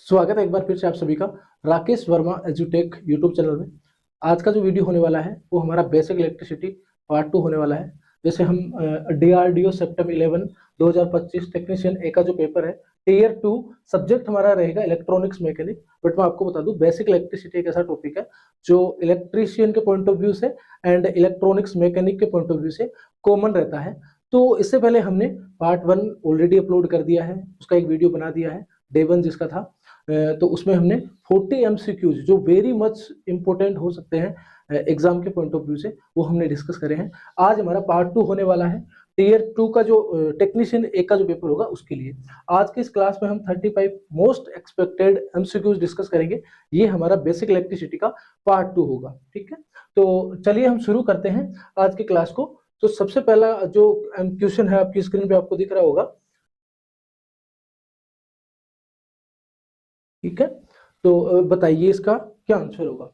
स्वागत है एक बार फिर से आप सभी का राकेश वर्मा एजुटेक यूट्यूब चैनल में। आज का जो वीडियो होने वाला है वो हमारा बेसिक इलेक्ट्रिसिटी पार्ट 2 होने वाला है। जैसे हम DRDO सेप्टेम्बर 11 2025 टेक्नीशियन ए का जो पेपर है टीयर 2 सब्जेक्ट हमारा रहेगा इलेक्ट्रॉनिक्स मैकेनिक। बट मैं आपको बता दूं बेसिक इलेक्ट्रिसिटी एक ऐसा टॉपिक है जो इलेक्ट्रीशियन के पॉइंट ऑफ व्यू से एंड इलेक्ट्रॉनिक्स मैकेनिक के पॉइंट ऑफ व्यू से कॉमन रहता है। तो इससे पहले हमने पार्ट 1 ऑलरेडी अपलोड कर दिया है, उसका एक वीडियो बना दिया है डे 1 जिसका था। तो उसमें हमने 40 MCQs जो वेरी मच इंपॉर्टेंट हो सकते हैं एग्जाम के पॉइंट ऑफ व्यू से, वो हमने डिस्कस करे हैं। आज हमारा पार्ट 2 होने वाला है टीयर 2 का जो टेक्नीशियन एक का जो पेपर होगा उसके लिए। आज की इस क्लास में हम 35 मोस्ट एक्सपेक्टेड MCQs डिस्कस करेंगे। ये हमारा बेसिक इलेक्ट्रिसिटी का पार्ट 2 होगा, ठीक है। तो चलिए हम शुरू करते हैं आज की क्लास को। तो सबसे पहला जो क्वेश्चन है आपकी स्क्रीन पे आपको दिख रहा होगा, ठीक है। तो बताइए इसका क्या आंसर होगा।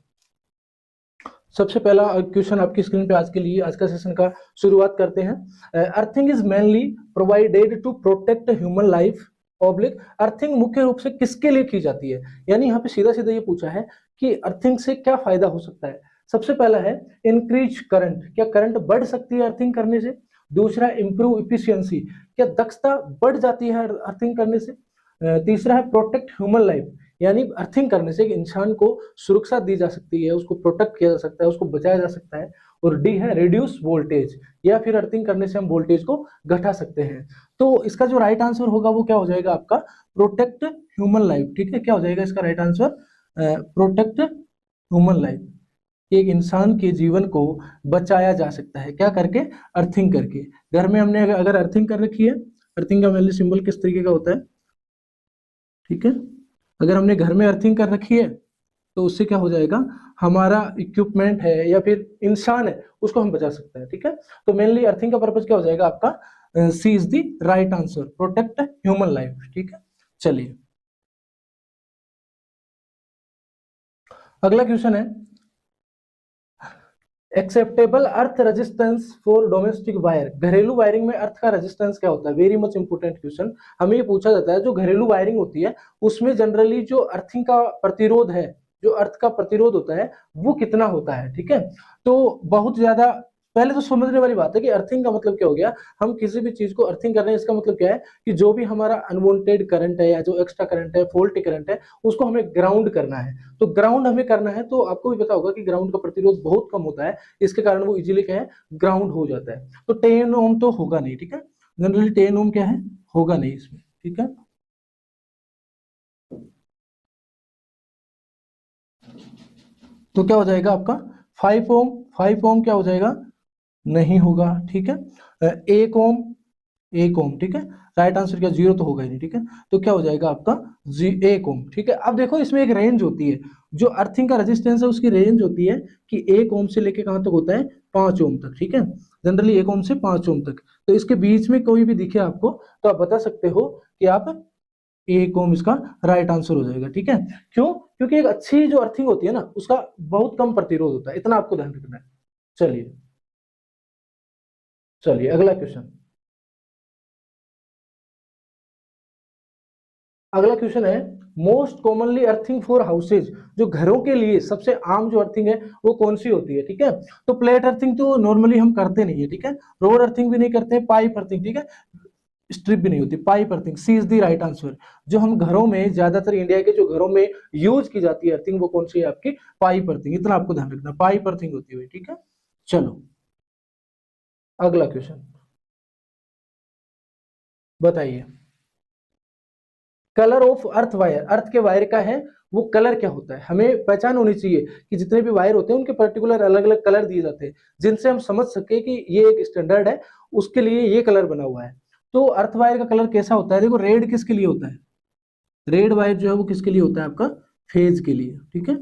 सबसे पहला क्वेश्चन आपकी स्क्रीन पे आज के लिए आज का सेशन का शुरुआत करते हैं। Earthing is mainly provided to protect human life oblique. अर्थिंग मुख्य रूप से किसके लिए की जाती है, यानी यहाँ पे सीधा सीधा ये पूछा है कि अर्थिंग से क्या फायदा हो सकता है। सबसे पहला है इंक्रीज करंट, क्या करंट बढ़ सकती है अर्थिंग करने से। दूसरा इंप्रूव इफिशियंसी, क्या दक्षता बढ़ जाती है अर्थिंग करने से। तीसरा है प्रोटेक्ट ह्यूमन लाइफ, यानी अर्थिंग करने से एक इंसान को सुरक्षा दी जा सकती है, उसको प्रोटेक्ट किया जा सकता है, उसको बचाया जा सकता है। और डी है रिड्यूस वोल्टेज, या फिर अर्थिंग करने से हम वोल्टेज को घटा सकते हैं। तो इसका जो राइट आंसर होगा वो क्या हो जाएगा आपका प्रोटेक्ट ह्यूमन लाइफ, ठीक है। क्या हो जाएगा इसका right answer, protect human life. एक इंसान के जीवन को बचाया जा सकता है क्या करके, अर्थिंग करके। घर में हमने अगर अर्थिंग कर रखी है, अर्थिंग का वैल्यू सिंबल किस तरीके का होता है, ठीक है। अगर हमने घर में अर्थिंग कर रखी है तो उससे क्या हो जाएगा, हमारा इक्विपमेंट है या फिर इंसान है उसको हम बचा सकते हैं, ठीक है। तो मेनली अर्थिंग का पर्पज क्या हो जाएगा आपका, C is the right answer, protect human life, ठीक है। चलिए अगला क्वेश्चन है acceptable earth resistance for domestic wire. घरेलू वायरिंग में अर्थ का रेजिस्टेंस क्या होता है, वेरी मच इंपोर्टेंट क्वेश्चन। हमें ये पूछा जाता है जो घरेलू वायरिंग होती है उसमें जनरली जो अर्थिंग का प्रतिरोध है, जो अर्थ का प्रतिरोध होता है वो कितना होता है, ठीक है। तो बहुत ज्यादा पहले तो समझने वाली बात है कि अर्थिंग का मतलब क्या हो गया। हम किसी भी चीज को अर्थिंग कर रहे हैं इसका मतलब क्या है कि जो भी हमारा अनवांटेड करंट है या जो एक्स्ट्रा करंट है, फॉल्टी करंट है, उसको हमें ग्राउंड करना है। तो ग्राउंड हमें करना है तो आपको भी पता होगा कि ग्राउंड का प्रतिरोध बहुत कम होता है, इसके कारण वो इजीली क्या है, ग्राउंड हो जाता है। तो 10 ओम तो होगा नहीं, ठीक है। जनरली 10 ओम क्या है, होगा नहीं इसमें, ठीक है। तो क्या हो जाएगा आपका 5 ओम, 5 ओम क्या हो जाएगा, नहीं होगा, ठीक है। 1 ओम, 1 ओम, ठीक है। राइट आंसर क्या, 0 तो होगा ही नहीं, ठीक है। तो क्या हो जाएगा आपका 1 ओम, ठीक है। अब देखो इसमें एक रेंज होती है, जो अर्थिंग का रेजिस्टेंस है उसकी रेंज होती है कि 1 ओम से लेके कहां तक होता है, 5 ओम तक, ठीक है। जनरली 1 ओम से 5 ओम तक। तो इसके बीच में कोई भी दिखे आपको तो आप बता सकते हो कि आप 1 ओम इसका राइट आंसर हो जाएगा, ठीक है। क्यों, क्योंकि एक अच्छी जो अर्थिंग होती है ना उसका बहुत कम प्रतिरोध होता है, इतना आपको ध्यान रखना है। चलिए चलिए अगला क्वेश्चन। अगला क्वेश्चन है most commonly earthing for houses. जो घरों के लिए सबसे आम जो अर्थिंग है वो कौन सी होती है, ठीक है। तो प्लेट अर्थिंग तो नॉर्मली हम करते नहीं है, ठीक है। रोड अर्थिंग भी नहीं करते, पाइप अर्थिंग, ठीक है। स्ट्रिप भी नहीं होती, pipe earthing, C is the right answer. जो हम घरों में ज्यादातर इंडिया के जो घरों में यूज की जाती है अर्थिंग वो कौन सी है आपकी, पाइप अर्थिंग। इतना आपको ध्यान रखना, पाइप अर्थिंग होती है, ठीक है। चलो अगला क्वेश्चन बताइए। कलर ऑफ अर्थ वायर, अर्थ के वायर का है वो कलर क्या होता है। हमें पहचान होनी चाहिए कि जितने भी वायर होते हैं उनके पर्टिकुलर अलग अलग कलर दिए जाते हैं जिनसे हम समझ सके कि ये एक स्टैंडर्ड है, उसके लिए ये कलर बना हुआ है। तो अर्थ वायर का कलर कैसा होता है, देखो रेड किसके लिए होता है, रेड वायर जो है वो किसके लिए होता है आपका, फेज के लिए, ठीक है।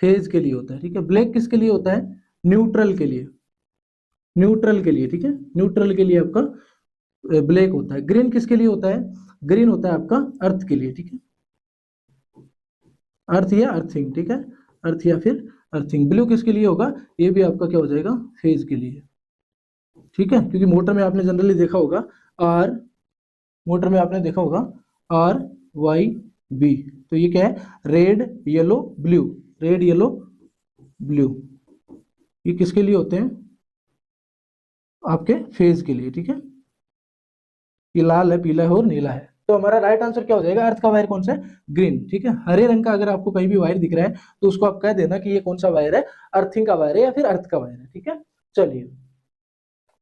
फेज के लिए होता है, ठीक है। ब्लैक किसके लिए होता है, न्यूट्रल के लिए, न्यूट्रल के लिए, ठीक है। न्यूट्रल के लिए आपका ब्लैक होता है। ग्रीन किसके लिए होता है, ग्रीन होता है आपका अर्थ के लिए, ठीक है। अर्थ या अर्थिंग, ठीक है। अर्थ या फिर अर्थिंग। ब्लू किसके लिए होगा, ये भी आपका क्या हो जाएगा, फेज के लिए, ठीक है। क्योंकि मोटर में आपने जनरली देखा होगा आर, मोटर में आपने देखा होगा RY बी। तो ये क्या है, red yellow blue, red yellow blue, ये किसके लिए होते हैं, आपके फेज के लिए, ठीक है। ये लाल है, पीला है और नीला है। तो हमारा राइट आंसर क्या हो जाएगा, अर्थ का वायर कौन सा है, ग्रीन, ठीक है। हरे रंग का अगर आपको कहीं भी वायर दिख रहा है तो उसको आप कह देना कि ये कौन सा वायर है, अर्थिंग का वायर है या फिर अर्थ का वायर है, ठीक है। चलिए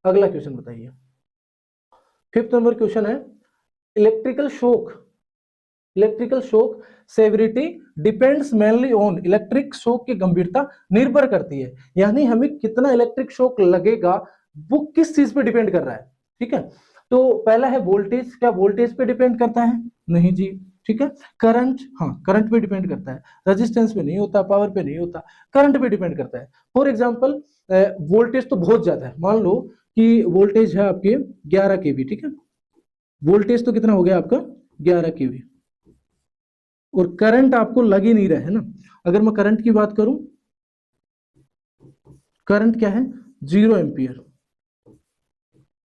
अगला क्वेश्चन बताइए। फिफ्थ नंबर क्वेश्चन है, electrical shock, electrical shock severity depends mainly on, electric shock की गंभीरता निर्भर करती है, यानी हमें कितना इलेक्ट्रिक शॉक लगेगा वो किस चीज पे डिपेंड कर रहा है, ठीक है। तो पहला है वोल्टेज, क्या वोल्टेज पे डिपेंड करता है, नहीं जी, ठीक है। करंट, हाँ करंट पे डिपेंड करता है, रेजिस्टेंस पे नहीं होता, पावर पे नहीं होता, करंट पे डिपेंड करता है। फॉर एग्जाम्पल वोल्टेज तो बहुत ज्यादा है, मान लो कि वोल्टेज है आपके 11 केवी, ठीक है। वोल्टेज तो कितना हो गया आपका 11 केवी, और करंट आपको लग ही नहीं रहा है ना। अगर मैं करंट की बात करूं, करंट क्या है 0 एम्पियर,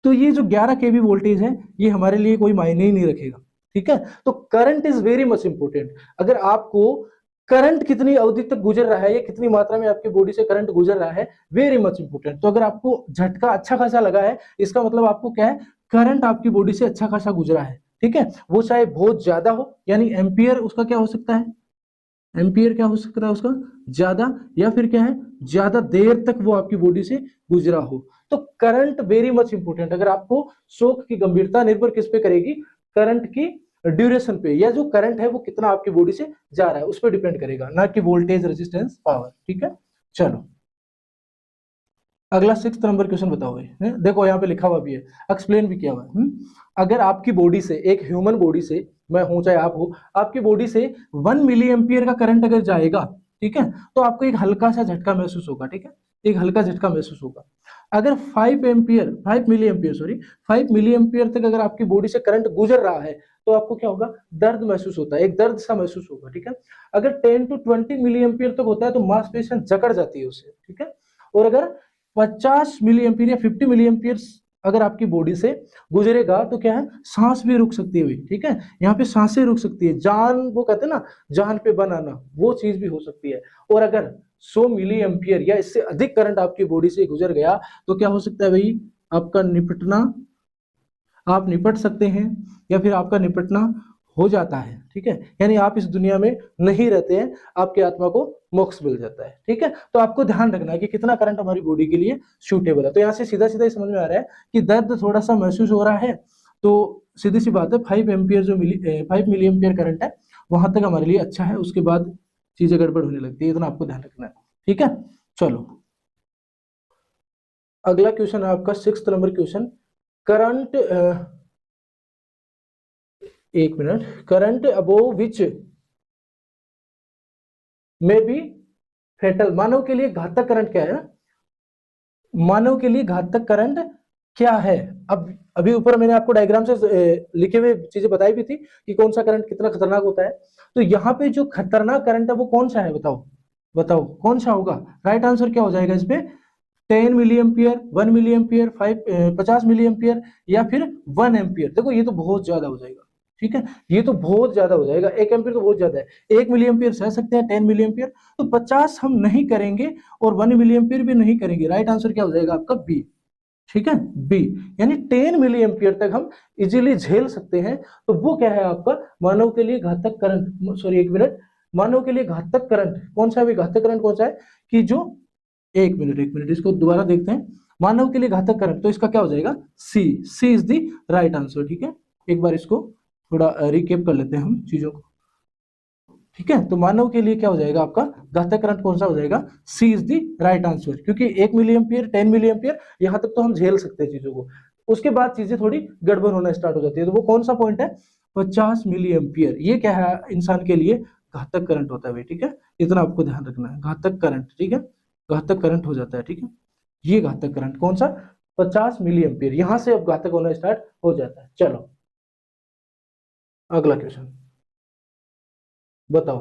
तो ये जो 11 केवी वोल्टेज है ये हमारे लिए कोई मायने ही नहीं रखेगा, ठीक है। तो current is very much important. अगर आपको करंट कितनी अवधि तक गुजर रहा है या कितनी मात्रा में आपकी बॉडी से करंट गुजर रहा है, वेरी मच इंपॉर्टेंट। तो अगर आपको झटका अच्छा खासा लगा है, इसका मतलब आपको क्या है, करंट आपकी बॉडी से अच्छा खासा गुजरा है, ठीक है। वो चाहे बहुत ज्यादा हो, यानी एम्पियर उसका क्या हो सकता है, एम्पियर क्या हो सकता है उसका ज्यादा, या फिर क्या है ज्यादा देर तक वो आपकी बॉडी से गुजरा हो। तो करंट वेरी मच इंपॉर्टेंट। अगर आपको शॉक की गंभीरता निर्भर किस पे करेगी, करंट की ड्यूरेशन पे, या जो करंट है वो कितना आपकी बॉडी से जा रहा है उस पर डिपेंड करेगा, ना कि वोल्टेज रेजिस्टेंस पावर, ठीक है। चलो अगला सिक्स नंबर क्वेश्चन बताओ भाई, देखो यहाँ पे लिखा हुआ भी है, एक्सप्लेन भी किया हुआ है। अगर आपकी बॉडी से, एक ह्यूमन बॉडी से, मैं हूं चाहे आप हो, आपकी बॉडी से 1 मिली एम्पियर का करंट अगर जाएगा, ठीक है, तो आपको एक हल्का सा झटका महसूस होगा, ठीक है, एक हल्का झटका महसूस होगा। अगर 5 ampere, 5 milli ampere sorry, 5 milli ampere तक अगर आपकी बॉडी से करंट गुजर रहा है तो आपको क्या होगा, दर्द महसूस होता है, एक दर्द सा महसूस होगा, ठीक है। अगर 10 to 20 मिली एम्पियर तक होता है तो मांसपेशियां जकड़ जाती है उससे, ठीक है। और अगर 50 मिली एम्पियर या 50 मिली एम्पियर अगर आपकी बॉडी से गुजरेगा तो क्या है, सांस भी रुक सकती है, ठीक है। यहाँ पे सांसें रुक सकती है, जान, वो कहते हैं ना जान पे बनाना, वो चीज भी हो सकती है। और अगर 100 मिली एम्पियर या इससे अधिक करंट आपकी बॉडी से गुजर गया तो क्या हो सकता है भाई, आपका निपटना, आप निपट सकते हैं या फिर आपका निपटना हो जाता है, ठीक है। यानी आप इस दुनिया में नहीं रहते हैं, आपकी आत्मा को मोक्ष मिल जाता है, ठीक है। तो आपको ध्यान रखना है कि कितना करंट हमारी बॉडी के लिए सूटेबल है। तो यहाँ से सीधा सीधा समझ में आ रहा है कि दर्द थोड़ा सा महसूस हो रहा है, तो सीधी सी बात है 5 एम्पियर जो 5 मिली एम्पियर करंट है वहां तक हमारे लिए अच्छा है, उसके बाद चीजें गड़बड़ होने लगती है, इतना आपको ध्यान रखना है, ठीक है। चलो अगला क्वेश्चन है आपका सिक्स नंबर क्वेश्चन, करंट, एक मिनट, करंट अबोव विच में बी फेटल, मानव के लिए घातक करंट क्या है ना, मानव के लिए घातक करंट क्या है। अब अभी ऊपर मैंने आपको डायग्राम से लिखे हुए चीजें बताई भी थी कि कौन सा करंट कितना खतरनाक होता है। तो यहाँ पे जो खतरनाक करंट है वो कौन सा है, बताओ बताओ कौन सा होगा। राइट आंसर क्या हो जाएगा इस पे, 10 milli ampere, 1 milli ampere, 50 milli ampere, या फिर 1 एम्पियर। देखो ये तो बहुत ज्यादा हो जाएगा, ठीक है, ये तो बहुत ज्यादा हो जाएगा, 1 एम्पियर तो बहुत ज्यादा है। 1 मिली एम्पियर सह सकते हैं, 10 मिली एम्पियर, तो 50 हम नहीं करेंगे और 1 मिली एम्पियर भी नहीं करेंगे। राइट आंसर क्या हो जाएगा आपका बी, ठीक है, बी। यानी 10 मिली एम्पियर तक हम इजीली झेल सकते हैं। तो वो क्या है आपका, मानव के लिए घातक करंट, सॉरी एक मिनट, मानव के लिए घातक करंट कौन सा है, भी घातक करंट कौन सा है कि जो, एक मिनट इसको दोबारा देखते हैं। मानव के लिए घातक करंट, तो इसका क्या हो जाएगा, सी, C is the right answer, ठीक है। एक बार इसको थोड़ा रिकेप कर लेते हैं हम चीजों को, ठीक है। तो मानव के लिए क्या हो जाएगा आपका घातक करंट कौन सा हो जाएगा, सी इज दी राइट आंसर, क्योंकि 1 मिली एम्पियर, 10 मिली एम्पियर यहां तक तो हम झेल सकते हैं चीजों को, उसके बाद चीजें थोड़ी गड़बड़ होना स्टार्ट हो जाती है। तो वो कौन सा पॉइंट है, 50 मिली एम्पियर, ये क्या है इंसान के लिए घातक करंट होता है भाई, ठीक है। इतना आपको ध्यान रखना है, घातक करंट, ठीक है, घातक करंट हो जाता है, ठीक है। ये घातक करंट कौन सा, 50 मिली एम्पियर, यहां से अब घातक होना स्टार्ट हो जाता है। चलो अगला क्वेश्चन बताओ,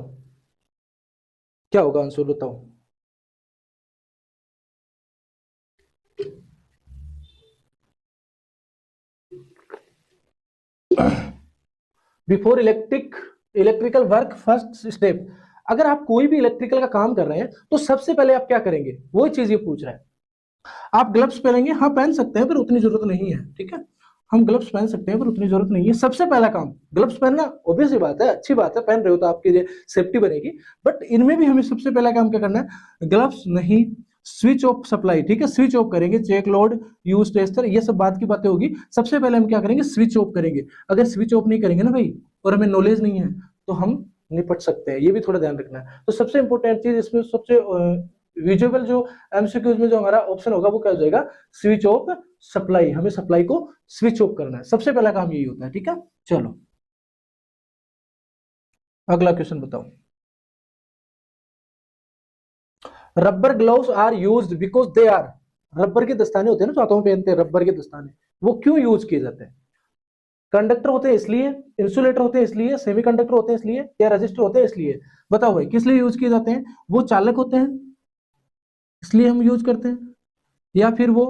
क्या होगा आंसर बताओ। Before electric electrical work first step. अगर आप कोई भी इलेक्ट्रिकल का काम कर रहे हैं तो सबसे पहले आप क्या करेंगे, वही चीज ये पूछ रहा है। आप ग्लव्स पहनेंगे, हाँ पहन सकते हैं पर उतनी जरूरत नहीं है, ठीक है, हम ग्लव्स पहन सकते हैं पर उतनी जरूरत नहीं है। सबसे पहला काम ग्लव्स पहनना, ऑब्वियस बात है, अच्छी बात है, पहन रहे हो तो आपकी लिए सेफ्टी बनेगी, बट इनमें भी हमें सबसे पहला काम क्या करना है, ग्लव्स नहीं, स्विच ऑफ सप्लाई, ठीक है, स्विच ऑफ करेंगे, चेक लोड, यूज टेस्टर, ये सब बात की बातें होगी। सबसे पहले हम क्या करेंगे, स्विच ऑफ करेंगे। अगर स्विच ऑफ नहीं करेंगे ना भाई, और हमें नॉलेज नहीं है, तो हम निपट सकते हैं, ये भी थोड़ा ध्यान रखना है। तो सबसे इंपॉर्टेंट चीज इसमें, सबसे विजुअल जो एमसीक्यूज में जो हमारा ऑप्शन होगा वो क्या हो जाएगा, स्विच ऑफ सप्लाई। हमें सप्लाई को स्विच ऑफ करना है, सबसे पहला काम यही होता है, ठीक है। चलो अगला क्वेश्चन बताओ। Rubber gloves are used because they are, rubber के दस्ताने होते हैं ना जो हाथों में पहनते हैं, रबर के दस्ताने, वो क्यों यूज किए जाते हैं, कंडक्टर होते हैं इसलिए, इंसुलेटर होते हैं इसलिए, सेमीकंडक्टर होते हैं इसलिए, या रजिस्टर होते हैं इसलिए, बताओ भाई किस लिए यूज किए जाते हैं। वो चालक होते हैं इसलिए हम यूज करते हैं, या फिर वो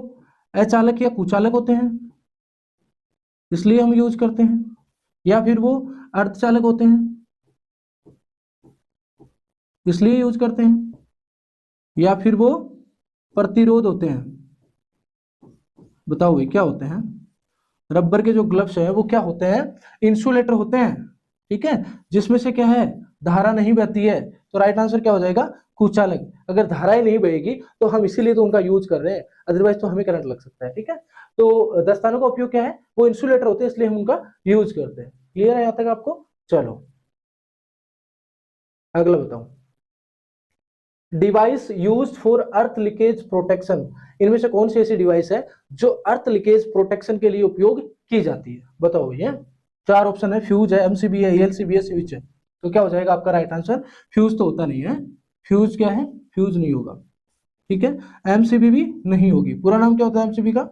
अचालक या कुचालक होते हैं इसलिए हम यूज करते हैं, या फिर वो अर्धचालक होते हैं इसलिए यूज करते हैं, या फिर वो प्रतिरोध होते हैं। बताओ भाई क्या होते हैं। रबर के जो ग्लव्स हैं वो क्या होते हैं, इंसुलेटर होते हैं, ठीक है, जिसमें से क्या है, धारा नहीं बहती है, तो राइट आंसर क्या हो जाएगा, कुचालक। अगर धाराएं नहीं बहेगी तो हम इसीलिए तो उनका यूज कर रहे हैं, अदरवाइज तो हमें करंट लग सकता है, ठीक है। तो दस्तानों का उपयोग क्या है, वो इंसुलेटर होते हैं इसलिए हम उनका यूज करते हैं। क्लियर है यहाँ तक आपको। चलो अगला बताओ। Device used for earth leakage protection, इनमें से कौन सी ऐसी डिवाइस है जो अर्थ लीकेज प्रोटेक्शन के लिए उपयोग की जाती है, बताओ भैया। चार ऑप्शन है, फ्यूज है, एमसीबी है, एएलसीबी है, स्विच है, तो क्या हो जाएगा आपका राइट आंसर, फ्यूज तो होता नहीं है, फ्यूज क्या है, फ्यूज नहीं होगा, ठीक है, एमसीबी भी नहीं होगी, पूरा नाम क्या होता है एमसीबी का,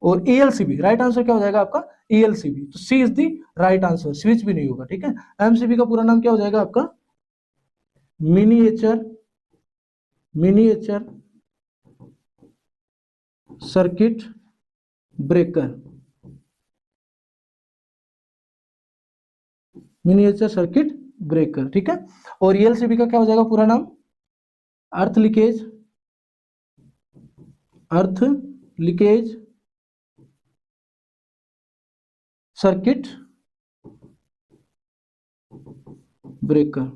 और एएलसीबी, राइट आंसर क्या हो जाएगा आपका, एएलसीबी, तो C is the right answer, switch भी नहीं होगा, ठीक है। एमसीबी का पूरा नाम क्या हो जाएगा आपका, miniature miniature circuit breaker, miniature circuit breaker, ठीक है। और ईएलसीबी का क्या हो जाएगा पूरा नाम, अर्थ लीकेज सर्किट ब्रेकर,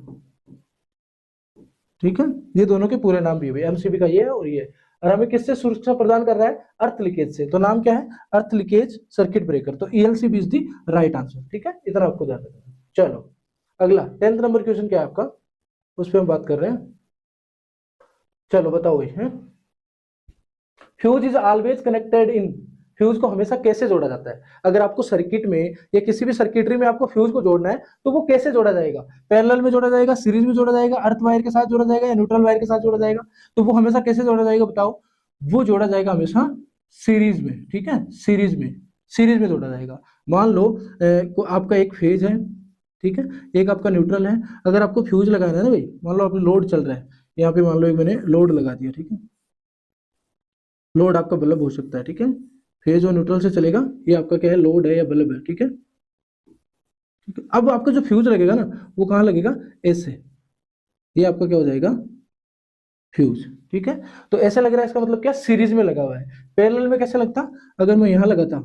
ठीक है। ये दोनों के पूरे नाम भी है, एमसीबी का ये है और ये है। और हमें किससे सुरक्षा प्रदान कर रहा है, अर्थ लीकेज से, तो नाम क्या है, अर्थ लीकेज सर्किट ब्रेकर, तो ELCB is the right answer, ठीक है, इतना आपको ध्यान रखना है। चलो अगला 10th नंबर क्वेश्चन क्या है आपका, उस पर हम बात कर रहे हैं। चलो बताओ भाई, fuse is always connected in, fuse को हमेशा कैसे जोड़ा जाता है, अगर आपको सर्किट में या किसी भी सर्किटरी में आपको फ्यूज को जोड़ना है तो वो कैसे जोड़ा जाएगा, पैरेलल में जोड़ा जाएगा, सीरीज में जोड़ा जाएगा, अर्थ वायर के साथ जोड़ा जाएगा, या न्यूट्रल वायर के साथ जोड़ा जाएगा, तो वो हमेशा कैसे जोड़ा जाएगा बताओ, वो जोड़ा जाएगा हमेशा सीरीज में, ठीक है, सीरीज में जोड़ा जाएगा। मान लो आपका एक फेज है, ठीक है, एक आपका न्यूट्रल है, अगर आपको फ्यूज लगाना है ना भाई, मान लो आपने लोड चल रहा है, यहाँ पे मान लो एक मैंने लोड लगा दिया, ठीक है, लोड आपका बल्ब हो सकता है, ठीक है, फेज और न्यूट्रल से चलेगा, ये आपका क्या है, लोड है या बल्ब है, ठीक है, ठीक है। अब आपका जो फ्यूज लगेगा ना वो कहाँ लगेगा, ऐसे, ये आपका क्या हो जाएगा, फ्यूज, ठीक है। तो ऐसे लग रहा है, इसका मतलब क्या, सीरीज में लगा हुआ है। पैरेलल में कैसे लगता, अगर मैं यहाँ लगाता,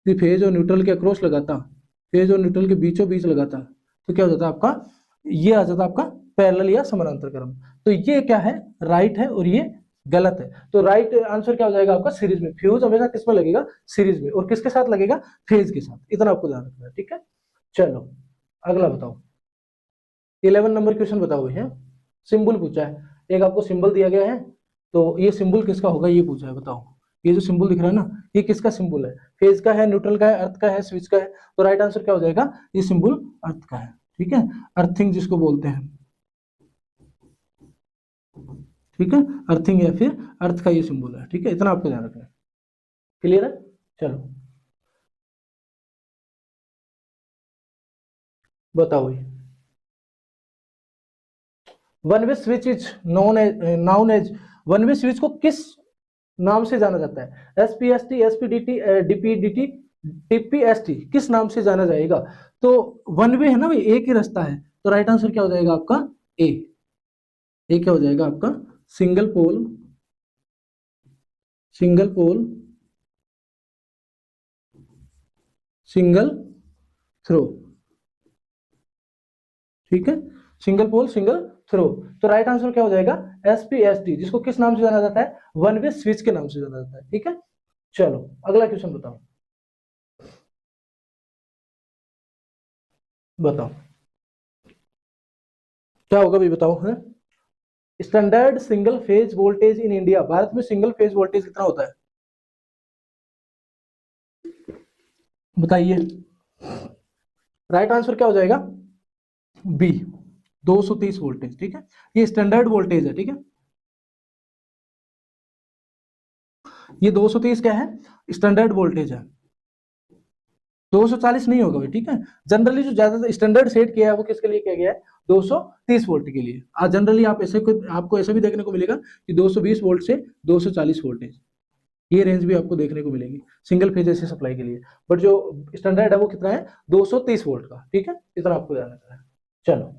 फेज और न्यूट्रल के अक्रॉस लगाता, फेज और न्यूट्रल के बीचों बीच लगाता, तो क्या हो जाता आपका, ये आ जाता आपका पैरेलल या समानांतर क्रम। तो ये क्या है, राइट है और ये गलत है, तो राइट आंसर क्या हो जाएगा आपका, सीरीज में। फ्यूज हमेशा किस में लगेगा, सीरीज में, और किसके साथ लगेगा, फेज के साथ, इतना आपको ध्यान रखना है, ठीक है। चलो अगला बताओ, 11 नंबर क्वेश्चन बताओ भैया। सिंबल पूछा है, एक आपको सिंबल दिया गया है, तो ये सिंबल किसका होगा ये पूछा है, बताओ। ये जो सिंबल दिख रहा है ना, ये किसका सिंबल है, फेज का है, न्यूट्रल का है, अर्थ का है, स्विच का है, तो राइट आंसर क्या हो जाएगा, ये सिंबल अर्थ का है, ठीक है, अर्थिंग जिसको बोलते हैं, ठीक है, अर्थिंग या फिर अर्थ का ये सिंबल है, ठीक है, इतना आपको ध्यान रखना है। क्लियर है। चलो बताओ ये, one way switch is known as, one way switch को किस नाम से जाना जाता है, एसपीएसटी, एसपीडीटी, डीपीडीटी, टीपीएसटी किस नाम से जाना जाएगा? तो वन वे है ना भाई, एक ही रास्ता है, तो राइट आंसर क्या हो जाएगा आपका? ए। ए क्या हो जाएगा आपका? Single pole, single pole, single throw. ठीक है, सिंगल पोल सिंगल थ्रो। तो राइट आंसर क्या हो जाएगा? एसपीएसटी, जिसको किस नाम से जाना जाता है? वन वे स्विच के नाम से जाना जाता है। ठीक है, चलो अगला क्वेश्चन बताओ। बताओ क्या होगा भी, बताओ है। Standard single phase voltage in India, Bharat में सिंगल फेज वोल्टेज कितना होता है बताइए? राइट आंसर क्या हो जाएगा? B, 230 voltage. ठीक है, ये स्टैंडर्ड वोल्टेज है। ठीक है, ये 230 क्या है? स्टैंडर्ड वोल्टेज है। 240 नहीं होगा भाई। ठीक है, जनरली जो ज्यादा स्टैंडर्ड सेट किया है वो किसके लिए किया गया है? 230 वोल्ट के लिए। आज जनरली आप ऐसे आपको ऐसा भी देखने को मिलेगा कि 220 वोल्ट से 240 वोल्टेज, ये रेंज भी आपको देखने को मिलेगी सिंगल फेज एसी सप्लाई के लिए। बट जो स्टैंडर्ड है वो कितना है? 230 वोल्ट का। ठीक है, इतना आपको ध्यान रखना है। चलो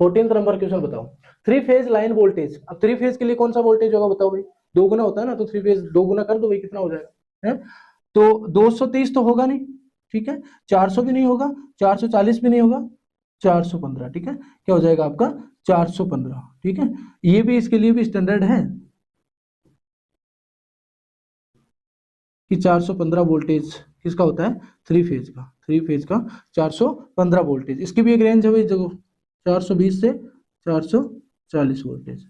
14th नंबर क्वेश्चन बताओ। थ्री फेज लाइन वोल्टेज, अब थ्री फेज के लिए कौन सा वोल्टेज होगा बताओ भाई? दो गुना होता है ना, तो थ्री फेज दो गुना कर दो भाई, कितना हो जाएगा है? तो 230 तो होगा नहीं। ठीक है, 400 भी नहीं होगा, 440 भी नहीं होगा, 415। ठीक है, क्या हो जाएगा आपका? 415। ठीक है, ये भी इसके लिए भी स्टैंडर्ड है कि 415 वोल्टेज किसका होता है? थ्री फेज का। थ्री फेज का 415 वोल्टेज, इसकी भी एक रेंज है भाई देखो, 420 से 440 वोल्टेज।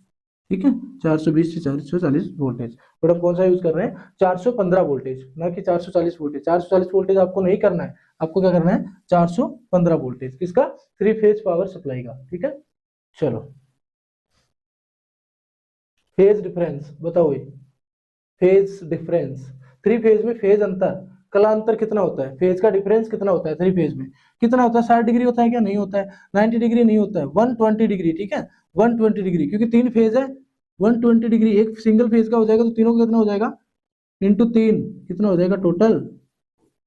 ठीक है, 420 से 440 वोल्टेज। बट अब कौन सा यूज कर रहे हैं? 415 वोल्टेज, ना कि 440 वोल्टेज। 440 वोल्टेज आपको नहीं करना है, आपको क्या करना है? 415 वोल्टेज किसका? थ्री फेज पावर सप्लाई का। ठीक है, चलो फेज डिफरेंस बताओ भाई। फेज डिफरेंस, थ्री फेज में फेज अंतर, कला अंतर कितना होता है? फेज का डिफरेंस कितना होता है थ्री फेज में? कितना होता है? 60 डिग्री होता है क्या? नहीं होता है। 90 डिग्री नहीं होता है, 120 डिग्री। ठीक है, 120 डिग्री, क्योंकि तीन फेज है। 120 डिग्री एक सिंगल फेज का हो जाएगा, तो तीनों का कितना हो जाएगा? इंटू तीन, कितना हो जाएगा टोटल?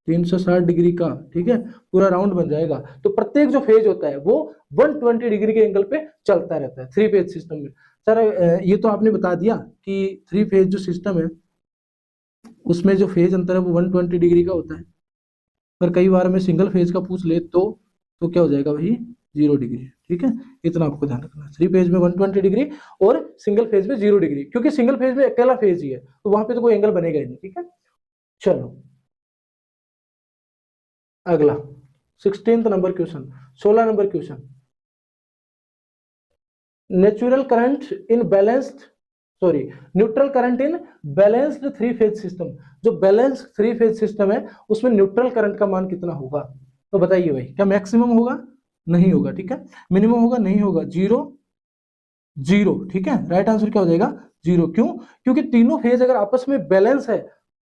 360 डिग्री का। ठीक है, पूरा राउंड बन जाएगा। तो प्रत्येक जो फेज होता है वो 120 डिग्री के एंगल पे चलता रहता है थ्री फेज सिस्टम में। सर ये तो आपने बता दिया कि थ्री फेज जो सिस्टम है उसमें जो फेज अंतर है वो 120 डिग्री का होता है। पर कई बार में सिंगल फेज का पूछ ले तो क्या हो जाएगा भाई? 0 डिग्री। ठीक है, इतना आपको ध्यान रखना है। थ्री फेज में 120 डिग्री और सिंगल फेज में 0 डिग्री, क्योंकि सिंगल फेज में अकेला फेज ही है, तो वहां पे तो कोई एंगल बनेगा ही नहीं। ठीक है, चलो अगला 16th number question, 16 number question. Natural current in balanced, sorry, neutral current in balanced three phase system. जो बैलेंस थ्री फेज सिस्टम है उसमें न्यूट्रल करंट का मान कितना होगा? तो बताइए भाई, क्या मैक्सिमम होगा? नहीं होगा। ठीक है, मिनिमम होगा? नहीं होगा। Zero, zero. ठीक है, राइट आंसर क्या हो जाएगा? जीरो। क्यों? क्योंकि तीनों फेज अगर आपस में बैलेंस है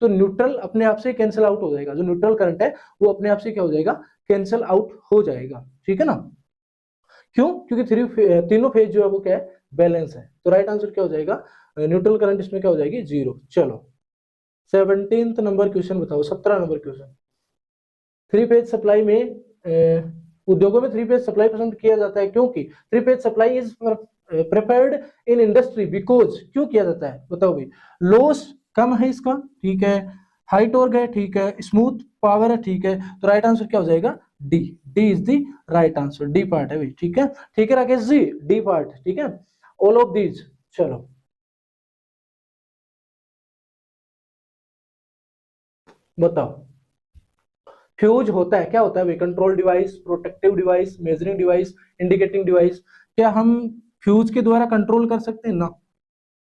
तो न्यूट्रल अपने आप से कैंसिल आउट हो जाएगा। जो न्यूट्रल करंट है वो अपने आप से क्या हो जाएगा? कैंसिल आउट हो जाएगा। ठीक है ना? क्यों? क्योंकि तीनों फेज जो है वो क्या है? बैलेंस है। तो राइट आंसर क्या हो जाएगा? न्यूट्रल करंट इसमें क्या हो जाएगी? जीरो। चलो 17th नंबर क्वेश्चन बताओ, 17 number question. Three phase supply में उद्योगों में थ्री फेज सप्लाई पसंद किया जाता है क्योंकि three phase supply is preferred in industry because, क्यों किया जाता है बताओ भाई? लॉस कम है इसका। ठीक है, हाई टॉर्क है। ठीक है, स्मूथ पावर है। ठीक है, तो राइट आंसर क्या हो जाएगा? D. D is the right answer, D part है भाई। ठीक है, ठीक है राकेश जी, डी पार्ट। ठीक है, ऑल ऑफ दीज। चलो बताओ, फ्यूज होता है क्या? होता है भाई control device, protective device, measuring device, indicating device. क्या हम फ्यूज के द्वारा कंट्रोल कर सकते हैं ना?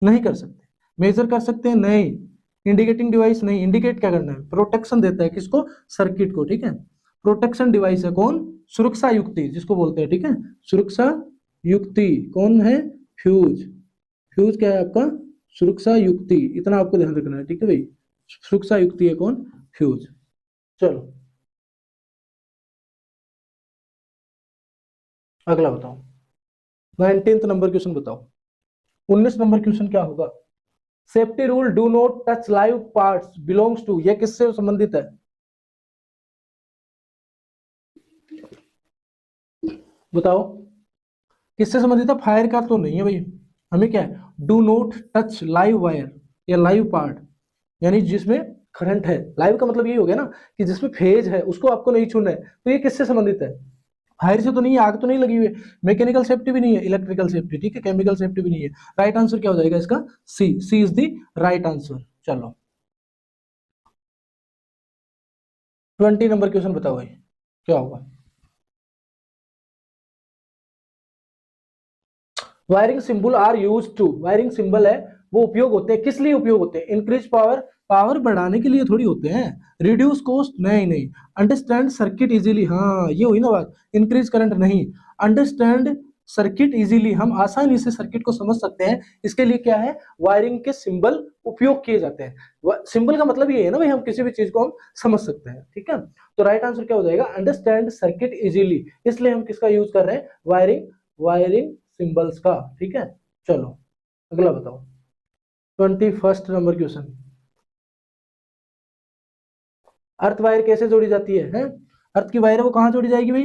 नहीं कर सकते। मेजर कर सकते हैं? नहीं। इंडिकेटिंग डिवाइस नहीं। इंडिकेट क्या करना है? प्रोटेक्शन देता है किसको? सर्किट को। ठीक है, प्रोटेक्शन डिवाइस है कौन? सुरक्षा युक्ति जिसको बोलते हैं। ठीक है, सुरक्षा युक्ति कौन है? फ्यूज। फ्यूज क्या है आपका? सुरक्षा युक्ति। इतना आपको ध्यान रखना है। ठीक है भाई, सुरक्षा युक्ति है कौन? फ्यूज। चलो अगला बताओ, 19th नंबर क्वेश्चन बताओ। 19 नंबर क्वेश्चन क्या होगा? Safety rule do not touch live parts belongs to, यह किससे संबंधित है? बताओ किससे संबंधित है? फायर का तो नहीं है भाई, हमें क्या है, do not touch live wire या लाइव पार्ट, यानी जिसमें करंट है। लाइव का मतलब ये हो गया ना कि जिसमें फेज है उसको आपको नहीं छूना है, तो ये किससे संबंधित है? फायर से तो नहीं है, आग तो नहीं लगी हुई है, मैकेनिकल सेफ्टी भी नहीं है, इलेक्ट्रिकल सेफ्टी, ठीक है, केमिकल सेफ्टी भी नहीं है। राइट आंसर क्या हो जाएगा इसका? C, C is the right answer. चलो 20 नंबर क्वेश्चन बताओ भाई, क्या होगा? Wiring symbol are use to, wiring symbol है वो उपयोग होते हैं, किस लिए उपयोग होते हैं? इंक्रीज पावर, पावर बढ़ाने के लिए थोड़ी होते हैं। रिड्यूस कॉस्ट, नहीं नहीं। अंडरस्टैंड सर्किट इजीली, हाँ ये हुई ना बात, इंक्रीज करंट नहीं। अंडरस्टैंड सर्किट इजीली, हम आसानी से सर्किट को समझ सकते हैं, इसके लिए क्या है, वायरिंग के सिंबल उपयोग किए जाते हैं। सिंबल का मतलब ये है ना भाई, हम किसी भी चीज को हम समझ सकते हैं, ठीक है। तो राइट आंसर क्या हो जाएगा? अंडरस्टैंड सर्किट इजीली, इसलिए हम किसका यूज कर रहे हैं? वायरिंग, वायरिंग सिंबल्स का, ठीक है। चलो अगला बताओ, 21 नंबर क्वेश्चन। अर्थ वायर कैसे जोड़ी जाती है? अर्थ की वायर वो कहाँ जोड़ी जाएगी भाई?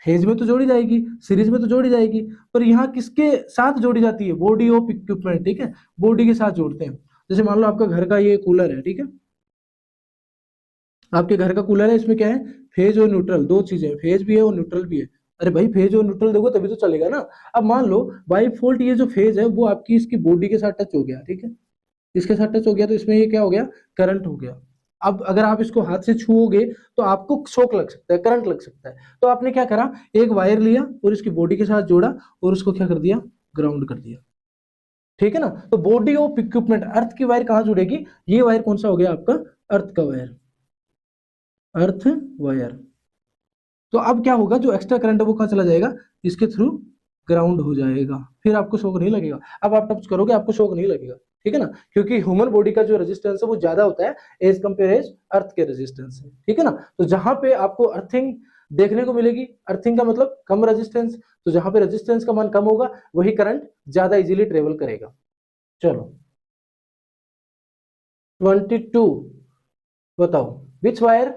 फेज में तो जोड़ी जाएगी, सीरीज में तो जोड़ी जाएगी, पर यहाँ किसके साथ जोड़ी जाती है? बॉडी ऑफ इक्विपमेंट, ठीक है, बॉडी के साथ जोड़ते हैं। जैसे मान लो आपका घर का ये कूलर है, ठीक है, आपके घर का कूलर है, इसमें क्या है, फेज और न्यूट्रल, दो चीजें, फेज भी है और न्यूट्रल भी है। अरे भाई फेज और न्यूट्रल देखो तभी तो चलेगा ना। अब मान लो बाई फॉल्ट ये जो फेज है वो आपकी इसकी बॉडी के साथ टच हो गया, ठीक है, इसके साथ टच हो गया, तो इसमें ये क्या हो गया, करंट हो गया। अब अगर आप इसको हाथ से छूओगे तो आपको शॉक लग सकता है, करंट लग सकता है। तो आपने क्या करा, एक वायर लिया और इसकी बॉडी के साथ जोड़ा और उसको क्या कर दिया, ग्राउंड कर दिया, ठीक है ना। तो बॉडी ऑफ इक्विपमेंट, अर्थ की वायर कहां जुड़ेगी? ये वायर कौन सा हो गया आपका? अर्थ का वायर, अर्थ वायर। तो अब क्या होगा, जो एक्स्ट्रा करंट है वो कहाँ चला जाएगा, इसके थ्रू ग्राउंड हो जाएगा, फिर आपको शॉक नहीं लगेगा। अब आप टच करोगे आपको शॉक नहीं लगेगा, ठीक है ना, क्योंकि ह्यूमन बॉडी का जो रेजिस्टेंस है वो ज्यादा होता है एज कंपेयर एज अर्थ के रेजिस्टेंस से, ठीक है ना। तो जहां पे आपको अर्थिंग देखने को मिलेगी, अर्थिंग का मतलब कम रेजिस्टेंस, तो जहां पे रेजिस्टेंस का मान कम होगा वही करंट ज्यादा इजीली ट्रेवल करेगा। चलो 22 बताओ, which wire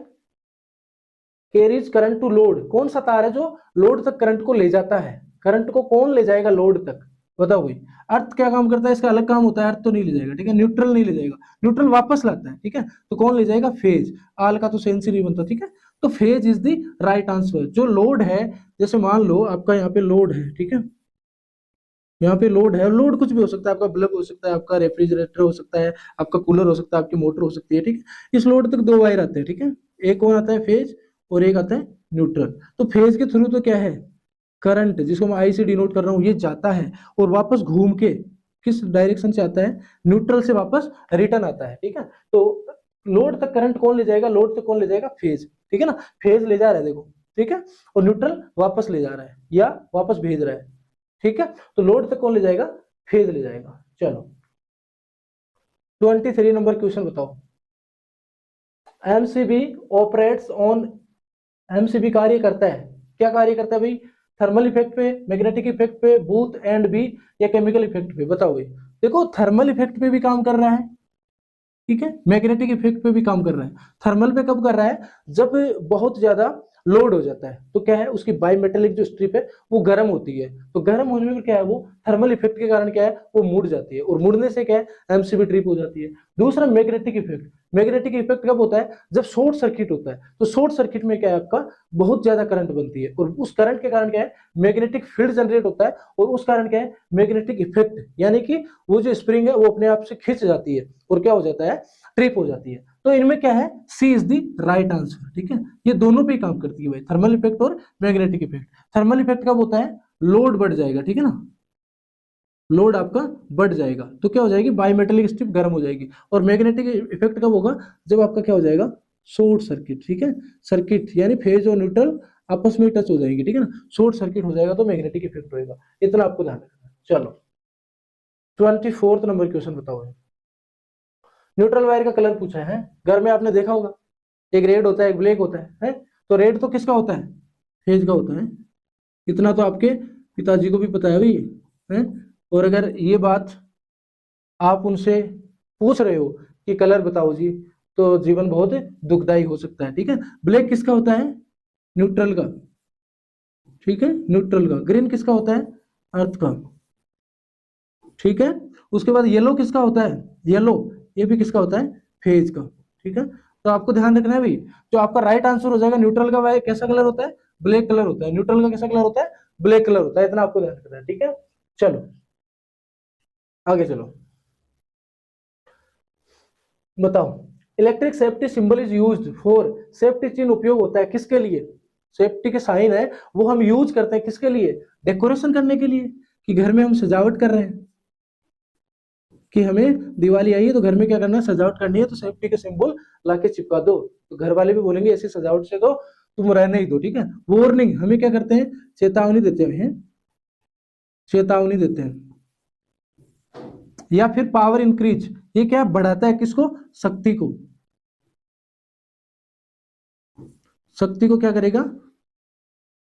carries current to load, कौन सा तार है जो लोड तक करंट को ले जाता है? करंट को कौन ले जाएगा लोड तक? बताओ भाई। अर्थ क्या काम करता है, इसका अलग काम होता है, अर्थ तो नहीं ले जाएगा, ठीक है, न्यूट्रल नहीं ले जाएगा, न्यूट्रल वापस लाता है, ठीक है। तो कौन ले जाएगा? फेज, आल का तो सेंस ही नहीं बनता, ठीक है। तो phase is the right answer. जो लोड है, जैसे मान लो आपका यहाँ पे लोड है, ठीक है, यहाँ पे लोड है, लोड कुछ भी हो सकता है, आपका बल्ब हो सकता है, आपका रेफ्रिजरेटर हो सकता है, आपका कूलर हो सकता है, आपकी मोटर हो सकती है, ठीक है। इस लोड तक दो वायर आते हैं, ठीक है, एक कौन आता है, फेज, और एक आता है न्यूट्रल। तो फेज के थ्रू तो क्या है, करंट, जिसको मैं आई से डिनोट कर रहा हूँ, ये जाता है और वापस घूम के किस डायरेक्शन से आता है, न्यूट्रल से वापस रिटर्न आता है, ठीक है। तो लोड तक करंट कौन ले जाएगा, लोड तक कौन ले जाएगा, फेज, ठीक है ना, फेज ले जा रहा है देखो, ठीक है, और न्यूट्रल वापस ले जा रहा है या वापस भेज रहा है, ठीक है। तो लोड तक कौन ले जाएगा, फेज ले जाएगा। चलो 23 नंबर क्वेश्चन बताओ, एमसीबी ऑपरेट्स ऑन, एमसीबी कार्य करता है, क्या कार्य करता है भाई? थर्मल इफेक्ट पे, मैग्नेटिक इफेक्ट पे, बूथ एंड बी, या केमिकल इफेक्ट पे? बताओ भाई। देखो थर्मल इफेक्ट पे भी काम कर रहा है, ठीक है, मैग्नेटिक इफेक्ट पे भी काम कर रहा है। थर्मल पे कब कर रहा है, जब बहुत ज्यादा लोड हो जाता है, तो क्या है, उसकी बाइमेटेलिक जो स्ट्रिप है वो गर्म होती है, तो गर्म होने में क्या है, वो थर्मल इफेक्ट के कारण क्या है, वो मुड़ जाती है, और मुड़ने से क्या है, एमसीबी ट्रिप हो जाती है। दूसरा मैग्नेटिक इफेक्ट, मैग्नेटिक इफेक्ट कब होता है, जब शॉर्ट सर्किट होता है, तो शॉर्ट सर्किट में क्या है, आपका बहुत ज्यादा करंट बनती है, और उस करंट के कारण क्या है, मैग्नेटिक फील्ड जनरेट होता है, और उस कारण क्या है, मैग्नेटिक इफेक्ट, यानी कि वो जो स्प्रिंग है वो अपने आप से खिंच जाती है और क्या हो जाता है, ट्रिप हो जाती है। तो इनमें क्या है, सी इज द राइट आंसर, ठीक है। ये दोनों पे काम करती है भाई, थर्मल इफेक्ट और मैग्नेटिक इफेक्ट। थर्मल इफेक्ट कब होता है, लोड बढ़ जाएगा, ठीक है ना, लोड आपका बढ़ जाएगा तो क्या हो जाएगी, बायोमेटेलिक स्ट्रिप गर्म हो जाएगी। और मैग्नेटिक इफेक्ट कब होगा, जब आपका क्या हो जाएगा, शॉर्ट सर्किट, ठीक है, सर्किट यानी फेज और न्यूट्रल आपस में टच हो जाएंगे, ठीक है ना, शॉर्ट सर्किट हो जाएगा तो मैग्नेटिक इफेक्ट होगा। इतना आपको ध्यान रखना है। चलो 24 नंबर क्वेश्चन बताओ, न्यूट्रल वायर का कलर पूछा है, घर में आपने देखा होगा, एक रेड होता है एक ब्लैक होता है? तो रेड तो किसका होता है, फेज का होता है, इतना तो आपके पिताजी को भी पता है भाई, है। और अगर ये बात आप उनसे पूछ रहे हो कि कलर बताओ जी, तो जीवन बहुत दुखदाई हो सकता है। ठीक है, ब्लैक किसका होता है? न्यूट्रल का। ठीक है, न्यूट्रल का। ग्रीन किसका होता है? अर्थ का। ठीक है, उसके बाद येलो किसका होता है? येलो, ये भी किसका होता है? फेज का। ठीक है, तो आपको ध्यान रखना है भाई, जो आपका राइट आंसर हो जाएगा न्यूट्रल का, वह कैसा कलर होता है? ब्लैक कलर होता है। न्यूट्रल का कैसा कलर होता है? ब्लैक कलर होता है। इतना आपको ध्यान रखना है। ठीक है, चलो आगे चलो, बताओ। Electric safety symbol is used for, safety चिन्ह उपयोग होता है किसके लिए? सेफ्टी के साइन है वो हम यूज करते हैं किसके लिए? डेकोरेशन करने के लिए, कि घर में हम सजावट कर रहे हैं, कि हमें दिवाली आई है तो घर में क्या करना है? सजावट करनी है, तो सेफ्टी के सिंबल लाके चिपका दो। तो घर वाले भी बोलेंगे ऐसी सजावट से तो तुम रहने ही दो। ठीक है, वार्निंग, हमें क्या करते हैं? चेतावनी देते हैं, चेतावनी देते हैं। या फिर पावर इंक्रीज, ये क्या बढ़ाता है? किसको? शक्ति को। शक्ति को क्या करेगा?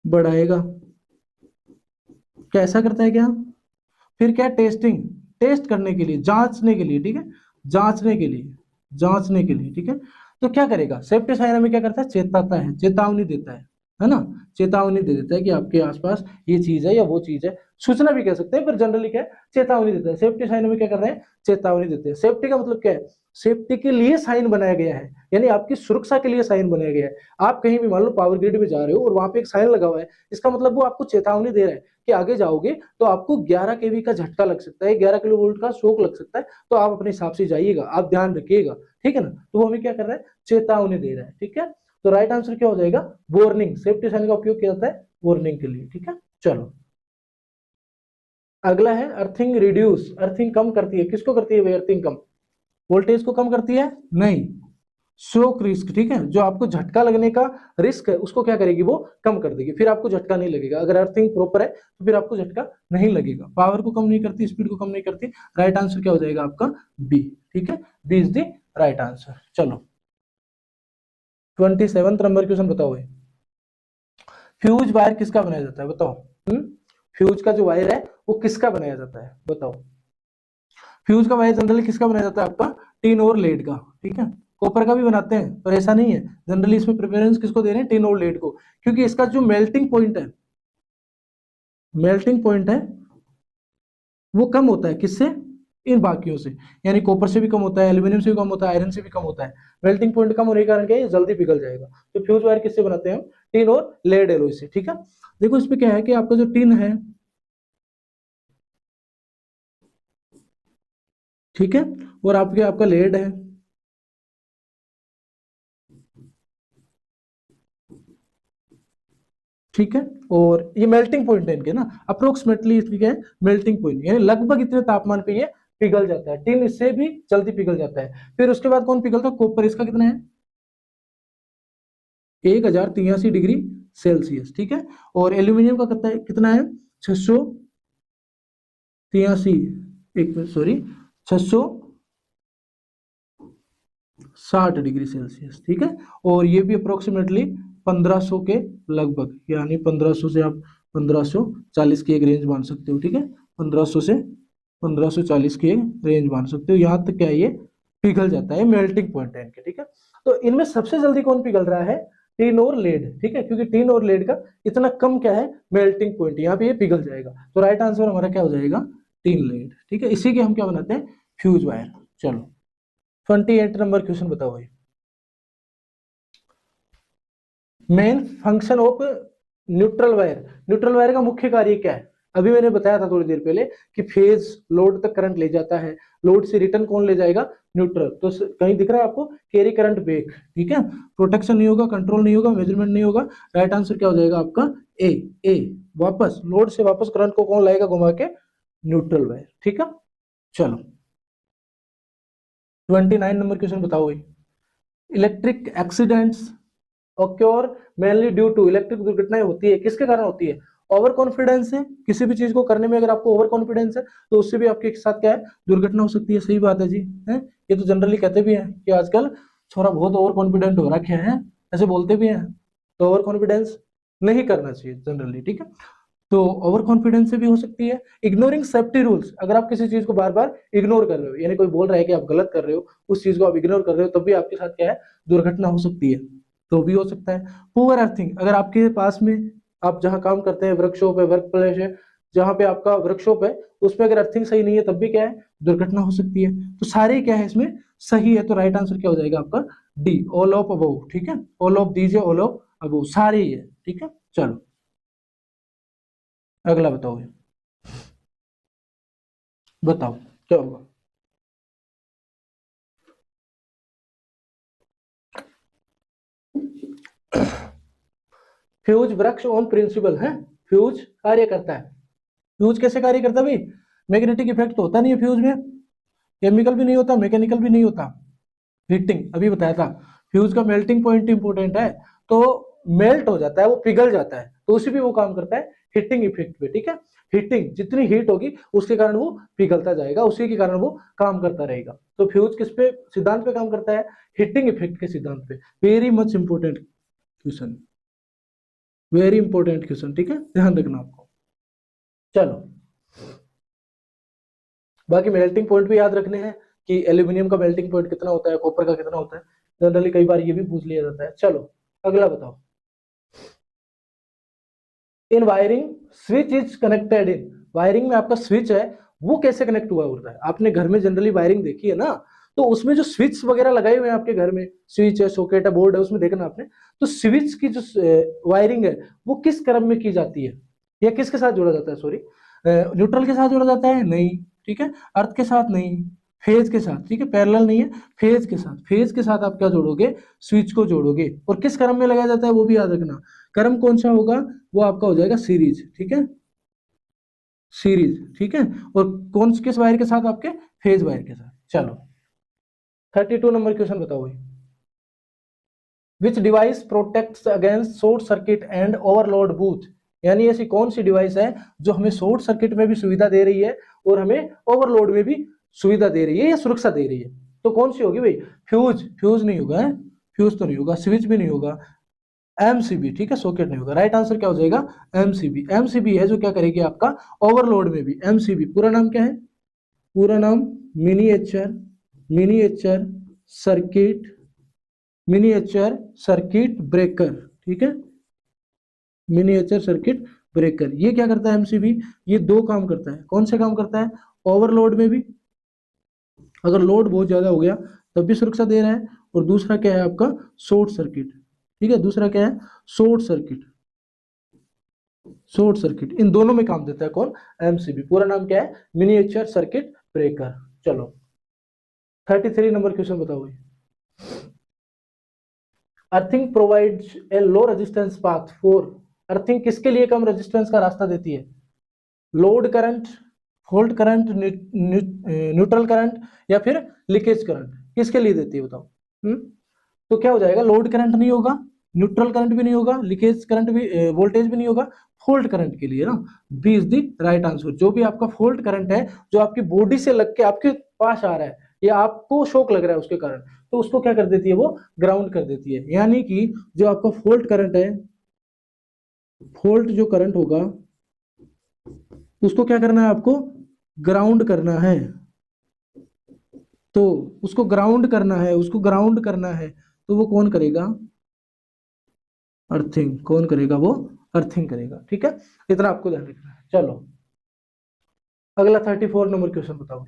बढ़ाएगा। कैसा करता है क्या? फिर क्या? टेस्टिंग, टेस्ट करने के लिए, जांचने के लिए। ठीक है, जांचने के लिए, जांचने के लिए। ठीक है, तो क्या करेगा? सेफ्टी साइन हमें क्या करता है? चेताता है, चेतावनी देता है ना? चेतावनी दे देता है कि आपके आसपास ये चीज है या वो चीज है। सूचना भी कह सकते हैं, पर जनरली क्या है? चेतावनी देता है। सेफ्टी साइन में क्या कर रहे हैं? चेतावनी देते हैं। सेफ्टी का मतलब क्या है? सेफ्टी के लिए साइन बनाया गया है, यानी आपकी सुरक्षा के लिए साइन बनाया गया है। आप कहीं भी मान लो पावर ग्रिड में जा रहे हो और वहां पे एक साइन लगा हुआ है, इसका मतलब वो आपको चेतावनी दे रहा है कि आगे जाओगे तो आपको 11 केवी का झटका लग सकता है, 11 किलो वोल्ट का शॉक लग सकता है, तो आप अपने हिसाब से जाइएगा, आप ध्यान रखिएगा। ठीक है ना, तो वो हमें क्या कर रहा है? चेतावनी दे रहा है। ठीक है, तो राइट आंसर क्या हो जाएगा? वार्निंग। सेफ्टी साइन का उपयोग किया जाता है वार्निंग के लिए। ठीक है, चलो अगला है अर्थिंग रिड्यूस। अर्थिंग कम करती है, किसको करती है भाई? अर्थिंग कम, वोल्टेज को कम करती है? नहीं, शॉक रिस्क। ठीक है, जो आपको झटका लगने का रिस्क है उसको क्या करेगी? वो कम कर देगी, फिर आपको झटका नहीं लगेगा। अगर अर्थिंग प्रॉपर है तो फिर आपको झटका नहीं लगेगा। पावर को कम नहीं करती, स्पीड को कम नहीं करती। राइट आंसर क्या हो जाएगा आपका? बी। ठीक है, B is the right answer. चलो 27 नंबर क्वेश्चन बताओ भाई। फ्यूज वायर किसका बनाया जाता है? बताओ। फ्यूज का जो वायर है वो किसका बनाया जाता है? बताओ। फ्यूज का वायर जनरली किसका बनाया जाता है? आपका टिन और लेड का। ठीक है, कॉपर का भी बनाते हैं पर ऐसा नहीं है। जनरली इसमें प्रेफरेंस किसको दे रहे हैं? टिन और लेड को, क्योंकि इसका जो मेल्टिंग पॉइंट है, मेल्टिंग पॉइंट है वो कम होता है किससे? इन बाकियों से, यानी कॉपर से भी कम होता है, एल्यूमिनियम से भी कम होता है, आयरन से भी कम होता है। मेल्टिंग पॉइंट कम होने के कारण क्या है? ये जल्दी पिघल जाएगा। तो फ्यूज वायर किससे बनाते हैं हम? टिन और लेड एलॉय से। ठीक है, देखो इसमें क्या है कि आपका जो टिन है, ठीक है, और आपके आपका लेड है। ठीक है, और ये मेल्टिंग पॉइंट है इनके ना, अप्रोक्सीमेटली इसकी क्या है? मेल्टिंग पॉइंट, यानी लगभग इतने तापमान पे ये पिघल जाता है। टिन इससे भी जल्दी पिघल जाता है। फिर उसके बाद कौन पिघलता है? कॉपर। इसका कितना है? 1083 डिग्री सेल्सियस। ठीक है, और एल्यूमिनियम का कितना है? 683, एक मिनट सॉरी, 660 डिग्री सेल्सियस। ठीक है, और ये भी अप्रोक्सीमेटली 1500 के लगभग, यानी 1500 से आप 1540 की एक रेंज मान सकते हो। ठीक है, 1500 से 1540 की एक रेंज मान सकते हो। यहाँ तक क्या है? ये पिघल जाता है, मेल्टिंग पॉइंट है इनके। ठीक है, तो इनमें सबसे जल्दी कौन पिघल रहा है? टिन और लेड। ठीक है, क्योंकि टिन और लेड का इतना कम क्या है? मेल्टिंग पॉइंट, यहाँ पे ये पिघल जाएगा। तो राइट आंसर हमारा क्या हो जाएगा? Tin lead. ठीक है, इसी के हम क्या बनाते हैं? Fuse wire. चलो 28 नंबर क्वेश्चन बताओ भाई। Main function of neutral wire. Neutral wire का मुख्य कार्य क्या है? अभी मैंने बताया था थोड़ी देर पहले कि फेज लोड तक करंट ले जाता है, लोड से रिटर्न कौन ले जाएगा? न्यूट्रल। तो कहीं दिख रहा है आपको? Carry current back. ठीक है, प्रोटेक्शन नहीं होगा, कंट्रोल नहीं होगा, मेजरमेंट नहीं होगा। राइट आंसर क्या हो जाएगा आपका? ए। ए, वापस लोड से वापस करंट को कौन लाएगा घुमा के? Neutral wire. ठीक है, चलो 29 नंबर क्वेश्चन बताओ भाई। Electric accidents occur mainly due to, electric दुर्घटनाएं होती है किसके कारण होती है? ओवर कॉन्फिडेंस है, किसी भी चीज को करने में अगर आपको ओवर कॉन्फिडेंस है तो उससे भी आपके साथ क्या है? दुर्घटना हो सकती है। सही बात है जी, है। ये तो जनरली कहते भी हैं कि आजकल छोरा बहुत ओवर कॉन्फिडेंट हो रखे हैं, ऐसे बोलते भी हैं। तो ओवर कॉन्फिडेंस नहीं करना चाहिए जनरली। ठीक है, तो ओवर कॉन्फिडेंस से भी हो सकती है। इग्नोरिंग सेफ्टी रूल्स, अगर आप किसी चीज को बार बार इग्नोर कर रहे हो, यानी कोई बोल रहा है कि आप गलत कर रहे हो, उस चीज को आप इग्नोर कर रहे हो, तब भी आपके साथ क्या है, दुर्घटना हो सकती है, तो भी हो सकता है। पुअर अर्थिंग, अगर आपके पास में आप जहाँ काम करते हैं, वर्कशॉप है, वर्क प्लेस है, जहाँ पे आपका वर्कशॉप है, उसमें अगर अर्थिंग सही नहीं है, तब भी क्या है, दुर्घटना हो सकती है। तो सारे क्या है इसमें सही है, तो राइट आंसर क्या हो जाएगा आपका, डी, ऑल ऑफ अबव। ठीक है, ऑल ऑफ दीजिए, ऑल ऑफ अबव, सारे ही है। ठीक है, चलो अगला बताओ, बताओ क्या होगा। फ्यूज वृक्ष ऑन प्रिंसिपल है, फ्यूज कार्य करता है। फ्यूज कैसे कार्य करता है भाई, मैग्नेटिक इफेक्ट तो होता नहीं है फ्यूज में, केमिकल भी नहीं होता, मैकेनिकल भी नहीं होता, हीटिंग अभी बताया था। फ्यूज का मेल्टिंग पॉइंट इंपॉर्टेंट है, तो मेल्ट हो जाता है, वो पिघल जाता है, तो उसी भी वो काम करता है हीटिंग इफेक्ट पे। ठीक है, हीटिंग जितनी हीट होगी उसके कारण वो पिघलता जाएगा, उसी के कारण वो काम करता रहेगा। तो फ्यूज किस पे सिद्धांत पे काम करता है, हीटिंग इफेक्ट के सिद्धांत पे। Very much important question, very important question. ठीक है, ध्यान रखना आपको। चलो बाकी मेल्टिंग पॉइंट भी याद रखने हैं कि एल्यूमिनियम का मेल्टिंग पॉइंट कितना होता है, कॉपर का कितना होता है, जनरली कई बार ये भी पूछ लिया जाता है। चलो अगला बताओ, in wiring switch is connected in, wiring में आपका स्विच है वो कैसे कनेक्ट हुआ होता है। आपने घर में जनरली वायरिंग देखी है ना, तो उसमें जो स्विच वगैरह लगाए हुए हैं आपके घर में, स्विच है, सॉकेट है, बोर्ड है, उसमें देखना आपने, तो स्विच की जो वायरिंग है वो किस क्रम में की जाती है, या किसके साथ जोड़ा जाता है, सॉरी, न्यूट्रल के साथ जोड़ा जाता है, नहीं, ठीक है, अर्थ के साथ नहीं, फेज के साथ, ठीक है, पैरेलल नहीं है, फेज के साथ, फेज के साथ आप क्या जोड़ोगे, स्विच को जोड़ोगे। और किस क्रम में लगाया जाता है वो भी याद रखना, क्रम कौन सा होगा, वो आपका हो जाएगा सीरीज। ठीक है, सीरीज, ठीक है, और कौन किस वायर के साथ, आपके फेज वायर के साथ। चलो 32 नंबर क्वेश्चन बताओ भाई, विच device protects against short circuit and overload booth, यानी ऐसी कौन सी डिवाइस है जो हमें शॉर्ट सर्किट में भी सुविधा दे रही है और हमें ओवरलोड में भी सुविधा दे रही है या सुरक्षा दे रही है, तो कौन सी होगी भाई, फ्यूज, फ्यूज नहीं होगा है? फ्यूज तो नहीं होगा, स्विच भी नहीं होगा, एमसीबी, ठीक है, सॉकेट नहीं होगा। राइट आंसर क्या हो जाएगा, एमसीबी। एमसीबी है जो क्या करेगी आपका ओवरलोड में भी। एमसीबी पूरा नाम क्या है, पूरा नाम miniature, miniature circuit, miniature circuit breaker. ठीक है, मिनिएचर सर्किट ब्रेकर, ये क्या करता है एमसीबी, ये दो काम करता है। कौन से काम करता है, ओवरलोड में भी, अगर लोड बहुत ज्यादा हो गया तब भी सुरक्षा दे रहा है, और दूसरा क्या है आपका, शॉर्ट सर्किट। ठीक है, दूसरा क्या है, शॉर्ट सर्किट, शॉर्ट सर्किट, इन दोनों में काम देता है कौन, एमसीबी। पूरा नाम क्या है, मिनिएचर सर्किट ब्रेकर। चलो 33 नंबर क्वेश्चन बताओ भाई, earthing provides a low resistance path for, earthing किसके लिए कम रेजिस्टेंस का रास्ता देती है, load current, fault current, neutral current, या फिर लीकेज करंट, किसके लिए देती है बताओ। तो क्या हो जाएगा, लोड करंट नहीं होगा, न्यूट्रल करंट भी नहीं होगा, लीकेज करंट भी, वोल्टेज भी नहीं होगा, फॉल्ट करंट के लिए ना, B is the right answer. जो भी आपका फॉल्ट करंट है, जो आपकी बॉडी से लग के आपके पास आ रहा है, या आपको शॉक लग रहा है उसके कारण, तो उसको क्या कर देती है, वो ग्राउंड कर देती है। यानी कि जो आपका फॉल्ट करंट है, फॉल्ट जो करंट होगा उसको क्या करना है आपको, ग्राउंड करना है। तो उसको ग्राउंड करना है, उसको ग्राउंड करना है, तो वो कौन करेगा, अर्थिंग, कौन करेगा, वो अर्थिंग करेगा। ठीक है, इतना आपको ध्यान रखना है। चलो अगला 34 नंबर क्वेश्चन बताओ,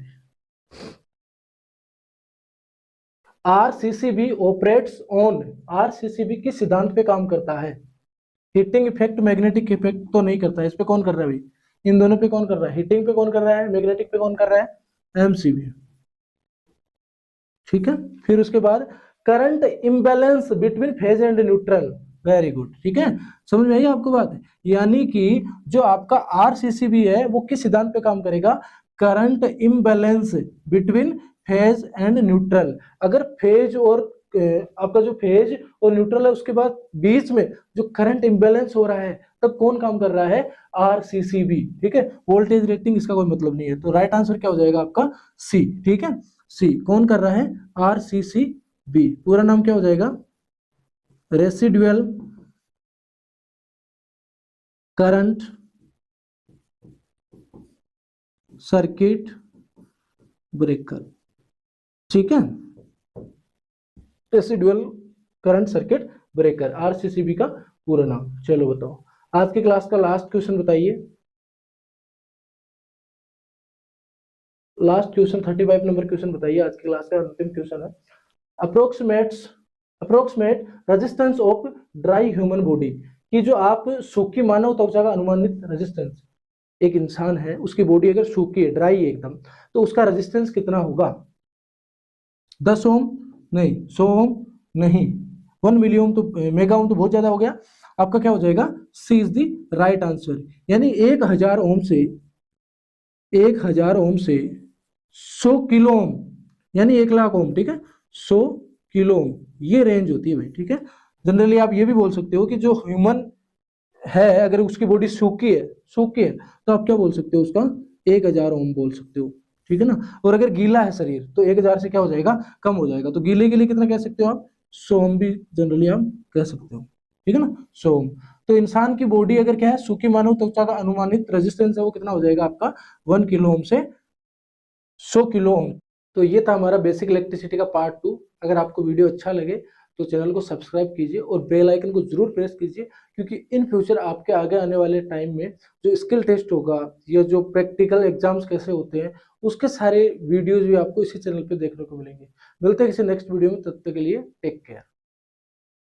आरसीसीबी ऑपरेट्स ऑन, आरसीसीबी किस सिद्धांत पे काम करता है, हीटिंग इफेक्ट, मैग्नेटिक इफेक्ट तो नहीं करता है, इस पे कौन कर रहा है भाई, इन दोनों पे कौन कर रहा है, हीटिंग पे कौन कर रहा है, मैग्नेटिक पे कौन कर रहा है, एमसीबी। ठीक है, फिर उसके बाद current imbalance between phase and neutral, very good. ठीक है, समझ में आई आपको बात, यानी कि जो आपका आरसीसीबी है वो किस सिद्धांत पे काम करेगा, current imbalance between phase and neutral. अगर फेज और आपका जो फेज और न्यूट्रल है उसके बाद बीच में जो करंट इम्बैलेंस हो रहा है, तब कौन काम कर रहा है, आरसीसीबी। ठीक है, वोल्टेज रेटिंग इसका कोई मतलब नहीं है, तो राइट आंसर क्या हो जाएगा आपका, सी। ठीक है, सी कौन कर रहा है, आरसीसी बी। पूरा नाम क्या हो जाएगा, रेसिडुअल करंट सर्किट ब्रेकर, ठीक है, residual current circuit breaker, RCCB का पूरा नाम। चलो बताओ आज की क्लास का लास्ट क्वेश्चन बताइए। लास्ट क्वेश्चन 35 नंबर क्वेश्चन बताइए, आज की क्लास का अंतिम क्वेश्चन है। Approximate resistance of dry human body, कि जो आप सूखी मानव त्वचा का अनुमानित रेजिस्टेंस, एक इंसान है उसकी बॉडी अगर सूखी है, ड्राई है एकदम, तो उसका रेजिस्टेंस कितना होगा? 10 ओम नहीं, 100 ओम नहीं, 1 मिली ओम तो मेगा ओम तो बहुत ज्यादा हो गया। आपका क्या हो जाएगा? सी इज द राइट आंसर। यानी 1000 ओम से 100 किलो ओम, यानी 1 लाख ओम, ठीक है, 100 किलो ओम, ये रेंज होती है भाई, ठीक है। जनरली आप ये भी बोल सकते हो कि जो ह्यूमन है अगर उसकी बॉडी सूखी है, तो आप क्या बोल सकते हो? उसका 1000 ओम बोल सकते हो, ठीक है ना। और अगर गीला है शरीर तो 1000 से क्या हो जाएगा? कम हो जाएगा। तो गीले के लिए कितना कह सकते हो आप? 100 ओम भी जनरली आप कह सकते हो, ठीक है ना, 100 ओम। तो इंसान की बॉडी अगर क्या है, सूखी मानव त्वचा का अनुमानित रेजिस्टेंस है वो कितना हो जाएगा आपका? 1 किलो ओम से 100 किलो ओम। तो ये था हमारा बेसिक इलेक्ट्रिसिटी का पार्ट 2। अगर आपको वीडियो अच्छा लगे तो चैनल को सब्सक्राइब कीजिए और बेल आइकन को जरूर प्रेस कीजिए, क्योंकि इन फ्यूचर आपके आगे आने वाले टाइम में जो स्किल टेस्ट होगा या जो प्रैक्टिकल एग्जाम्स कैसे होते हैं उसके सारे वीडियोज भी आपको इसी चैनल पे देखने को मिलेंगे। मिलते हैं किसी नेक्स्ट वीडियो में, तब तक के लिए टेक केयर।